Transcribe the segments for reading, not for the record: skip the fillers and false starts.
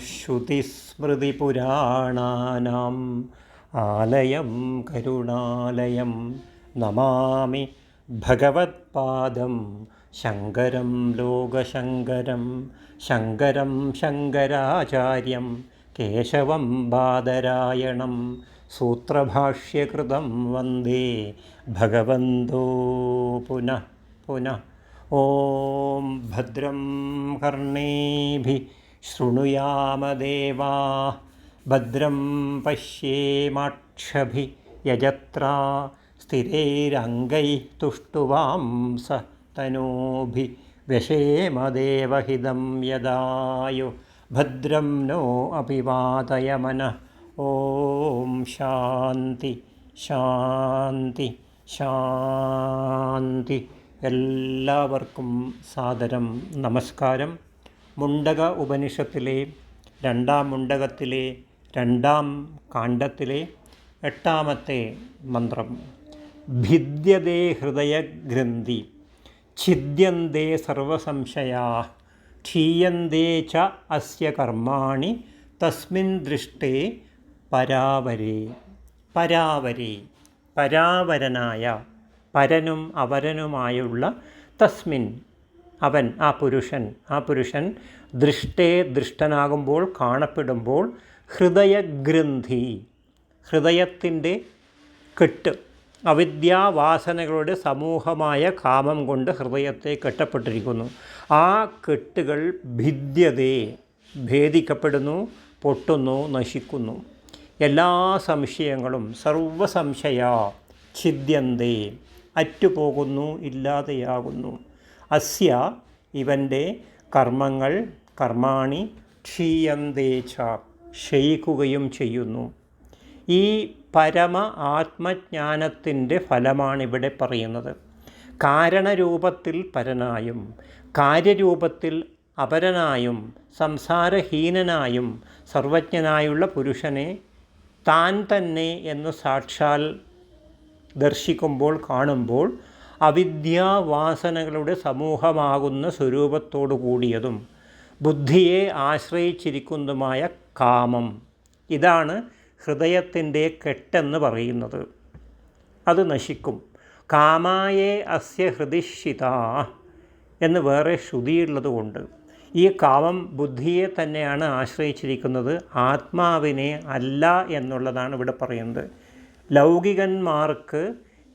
ശ്രുതിസ്മൃതിപുരാണാനാം ആലയം കരുണാലയം നമാമി ഭഗവത്പാദം ശങ്കരം ലോകശങ്കരം ശങ്കരം ശങ്കരാചാര്യം കേശവം ബാദരായണം സൂത്രഭാഷ്യകൃതം വന്ദേ ഭഗവന്തോ പുനഃ പുനഃ. ഓം ഭദ്രം കർണേഭിഃ ശൃണുയാമദേവാഃ ഭദ്രം പശ്യേമാക്ഷഭിഃ യജത്രാः സ്ഥിരൈരംഗൈഃ തുഷ്ടുവാംസതനൂഭിः വ്യശേമദേവഹിതം യദായുः ഭദ്രം नो അഭിവാദയമനഃ. ഓം ശാന്തി ശാന്തി ശാന്തി. എല്ലാവർക്കും സാദരം നമസ്കാരം. മുണ്ടക ഉപനിഷത്തിലെ രണ്ടാം മുണ്ടകത്തിലെ രണ്ടാം കാണ്ഡത്തിലെ 8ാമത്തെ മന്ത്രം. ഭിദ്യതേ ഹൃദയഗ്രന്ഥി ഛിദ്യന്തേ സർവസംശയാഃ ക്ഷീയന്തേ ച അസ്യ കർമാണി തസ്മിൻ ദൃഷ്ടേ പരാവരേ. പരാവരേ പരാവരനായ പരനും അപരനുമായുള്ള തസ്മിൻ അവൻ ആ പുരുഷൻ ദൃഷ്ടേ ദൃഷ്ടനാകുമ്പോൾ കാണപ്പെടുമ്പോൾ ഹൃദയഗ്രന്ഥി ഹൃദയത്തിൻ്റെ കെട്ട് അവിദ്യാവാസനകളുടെ സമൂഹമായ കാമം കൊണ്ട് ഹൃദയത്തെ കെട്ടപ്പെട്ടിരിക്കുന്നു. ആ കെട്ടുകൾ ഭിദ്യതേ ഭേദിക്കപ്പെടുന്നു, പൊട്ടുന്നു, നശിക്കുന്നു. എല്ലാ സംശയങ്ങളും സർവസംശയാ ഛിദ്യന്തേ അറ്റുപോകുന്നു, ഇല്ലാതെയാകുന്നു. അസ്യ ഇവൻ്റെ കർമ്മങ്ങൾ കർമാണി ക്ഷീയന്തേ ച ക്ഷയിക്കുകയും ചെയ്യുന്നു. ഈ പരമ ആത്മജ്ഞാനത്തിൻ്റെ ഫലമാണിവിടെ പറയുന്നത്. കാരണരൂപത്തിൽ പരനായും കാര്യരൂപത്തിൽ അപരനായും സംസാരഹീനനായും സർവജ്ഞനായുള്ള പുരുഷനെ താൻ തന്നെ എന്ന് സാക്ഷാൽ ദർശിക്കുമ്പോൾ കാണുമ്പോൾ അവിദ്യാവാസനകളുടെ സമൂഹമാകുന്ന സ്വരൂപത്തോടു കൂടിയതും ബുദ്ധിയെ ആശ്രയിച്ചിരിക്കുന്നതുമായ കാമം, ഇതാണ് ഹൃദയത്തിൻ്റെ കെട്ടെന്ന് പറയുന്നത്. അത് നശിക്കും. കാമായേ അസ്യ ഹൃദിശ്ചിതാ എന്ന് വേറെ ശ്രുതിയുള്ളതുകൊണ്ട് ഈ കാമം ബുദ്ധിയെ തന്നെയാണ് ആശ്രയിച്ചിരിക്കുന്നത്, ആത്മാവിനെ അല്ല എന്നുള്ളതാണ് ഇവിടെ പറയുന്നത്. ലൗകികന്മാർക്ക്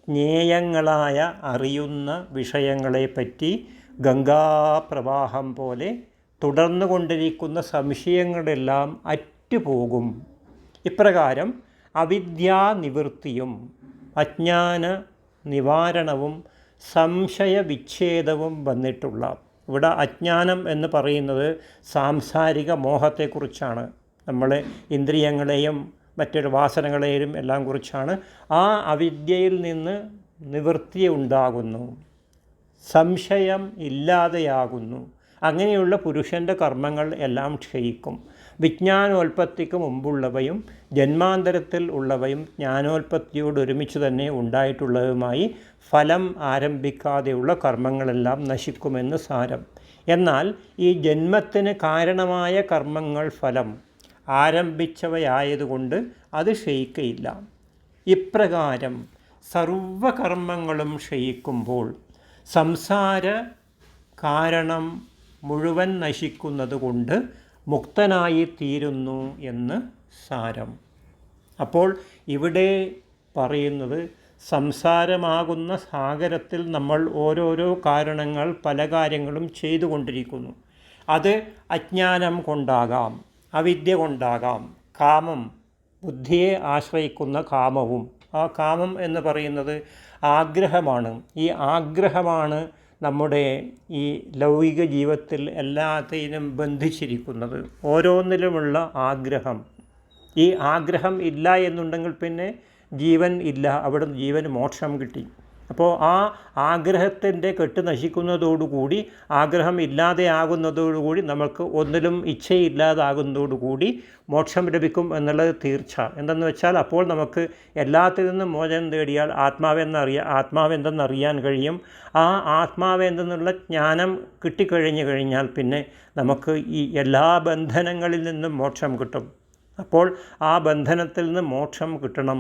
ജ്ഞേയങ്ങളായ അറിയുന്ന വിഷയങ്ങളെപ്പറ്റി ഗംഗാപ്രവാഹം പോലെ തുടർന്നു കൊണ്ടിരിക്കുന്ന സംശയങ്ങളെല്ലാം അറ്റുപോകും. ഇപ്രകാരം അവിദ്യാനിവൃത്തിയും അജ്ഞാന നിവാരണവും സംശയവിച്ഛേദവും വന്നിട്ടുള്ള, ഇവിടെ അജ്ഞാനം എന്ന് പറയുന്നത് സാംസാരിക മോഹത്തെക്കുറിച്ചാണ്. നമ്മളെ ഇന്ദ്രിയങ്ങളെയും മറ്റൊരു വാസനകളെയും എല്ലാം കുറിച്ചാണ്. ആ അവിദ്യയിൽ നിന്ന് നിവൃത്തി ഉണ്ടാകുന്നു, സംശയം ഇല്ലാതെയാകുന്നു. അങ്ങനെയുള്ള പുരുഷൻ്റെ കർമ്മങ്ങൾ എല്ലാം ക്ഷയിക്കും. വിജ്ഞാനോൽപ്പത്തിക്ക് മുമ്പുള്ളവയും ജന്മാന്തരത്തിൽ ഉള്ളവയും ജ്ഞാനോൽപ്പത്തിയോട് ഒരുമിച്ച് തന്നെ ഉണ്ടായിട്ടുള്ളതുമായി ഫലം ആരംഭിക്കാതെയുള്ള കർമ്മങ്ങളെല്ലാം നശിക്കുമെന്ന് സാരം. എന്നാൽ ഈ ജന്മത്തിന് കാരണമായ കർമ്മങ്ങൾ ഫലം ആരംഭിച്ചവയായതുകൊണ്ട് അത് ക്ഷയിക്കയില്ല. ഇപ്രകാരം സർവകർമ്മങ്ങളും ക്ഷയിക്കുമ്പോൾ സംസാര കാരണം മുഴുവൻ നശിക്കുന്നത് കൊണ്ട് മുക്തനായി തീരുന്നു എന്ന് സാരം. അപ്പോൾ ഇവിടെ പറയുന്നത് സംസാരമാകുന്ന സാഗരത്തിൽ നമ്മൾ ഓരോരോ കാരണങ്ങൾ പല കാര്യങ്ങളും ചെയ്തുകൊണ്ടിരിക്കുന്നു. അത് അജ്ഞാനം കൊണ്ടാകാം, അവിദ്യ കൊണ്ടാകാം, കാമം ബുദ്ധിയെ ആശ്രയിക്കുന്ന കാമവും. ആ കാമം എന്ന് പറയുന്നത് ആഗ്രഹമാണ്. ഈ ആഗ്രഹമാണ് നമ്മുടെ ഈ ലൗകിക ജീവിതത്തിൽ എല്ലാത്തിനും ബന്ധിച്ചിരിക്കുന്നത്. ഓരോന്നിലുമുള്ള ആഗ്രഹം. ഈ ആഗ്രഹം ഇല്ല എന്നുണ്ടെങ്കിൽ പിന്നെ ജീവൻ ഇല്ല, അവിടെ ജീവന് മോക്ഷം കിട്ടി. അപ്പോൾ ആ ആഗ്രഹത്തിൻ്റെ കെട്ട് നശിക്കുന്നതോടുകൂടി, ആഗ്രഹം ഇല്ലാതെയാകുന്നതോടുകൂടി, നമുക്ക് ഒന്നിലും ഇച്ഛയില്ലാതാകുന്നതോടുകൂടി മോക്ഷം ലഭിക്കും എന്നുള്ളത് തീർച്ച. എന്തെന്ന് വെച്ചാൽ അപ്പോൾ നമുക്ക് എല്ലാത്തിൽ നിന്നും മോചനം നേടിയാൽ ആത്മാവെന്തെന്നറിയാൻ കഴിയും. ആ ആത്മാവെന്തെന്നുള്ള ജ്ഞാനം കിട്ടിക്കഴിഞ്ഞു കഴിഞ്ഞാൽ പിന്നെ നമുക്ക് ഈ എല്ലാ ബന്ധനങ്ങളിൽ നിന്നും മോക്ഷം കിട്ടും. അപ്പോൾ ആ ബന്ധനത്തിൽ നിന്ന് മോക്ഷം കിട്ടണം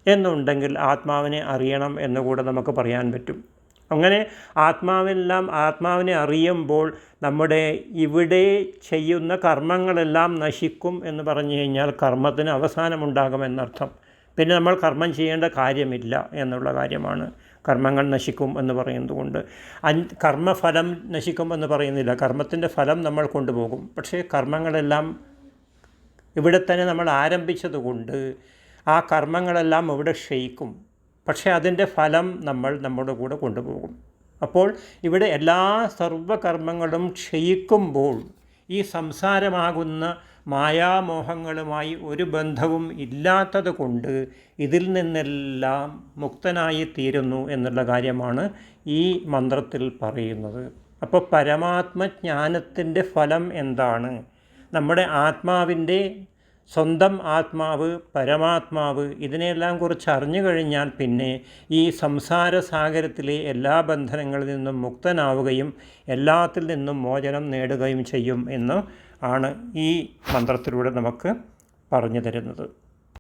എന്നുണ്ടെങ്കിൽ ആത്മാവിനെ അറിയണം എന്നുകൂടെ നമുക്ക് പറയാൻ പറ്റും. അങ്ങനെ ആത്മാവിനെ അറിയുമ്പോൾ നമ്മുടെ ഇവിടെ ചെയ്യുന്ന കർമ്മങ്ങളെല്ലാം നശിക്കും എന്ന് പറഞ്ഞു കഴിഞ്ഞാൽ കർമ്മത്തിന് അവസാനമുണ്ടാകുമെന്നർത്ഥം. പിന്നെ നമ്മൾ കർമ്മം ചെയ്യേണ്ട കാര്യമില്ല എന്നുള്ള കാര്യമാണ്. കർമ്മങ്ങൾ നശിക്കും എന്ന് പറയുന്നത് കൊണ്ട് കർമ്മഫലം നശിക്കും എന്ന് പറയുന്നില്ല. കർമ്മത്തിൻ്റെ ഫലം നമ്മൾ കൊണ്ടുപോകും. പക്ഷേ കർമ്മങ്ങളെല്ലാം ഇവിടെ തന്നെ നമ്മൾ ആരംഭിച്ചതുകൊണ്ട് ആ കർമ്മങ്ങളെല്ലാം ഇവിടെ ക്ഷയിക്കും. പക്ഷേ അതിൻ്റെ ഫലം നമ്മൾ നമ്മുടെ കൂടെ കൊണ്ടുപോകും. അപ്പോൾ ഇവിടെ എല്ലാ സർവ്വകർമ്മങ്ങളും ക്ഷയിക്കുമ്പോൾ ഈ സംസാരമാകുന്ന മായാമോഹങ്ങളുമായി ഒരു ബന്ധവും ഇല്ലാത്തത് കൊണ്ട് ഇതിൽ നിന്നെല്ലാം മുക്തനായി തീരുന്നു എന്നുള്ള കാര്യമാണ് ഈ മന്ത്രത്തിൽ പറയുന്നത്. അപ്പോൾ പരമാത്മജ്ഞാനത്തിൻ്റെ ഫലം എന്താണ്? നമ്മുടെ ആത്മാവിൻ്റെ സ്വന്തം ആത്മാവ്, പരമാത്മാവ്, ഇതിനെല്ലാം കുറിച്ച് അറിഞ്ഞു കഴിഞ്ഞാൽ പിന്നെ ഈ സംസാര സാഗരത്തിലെ എല്ലാ ബന്ധനങ്ങളിൽ നിന്നും മുക്തനാവുകയും എല്ലാത്തിൽ നിന്നും മോചനം നേടുകയും ചെയ്യും എന്ന് ആണ് ഈ മന്ത്രത്തിലൂടെ നമുക്ക് പറഞ്ഞു തരുന്നത്.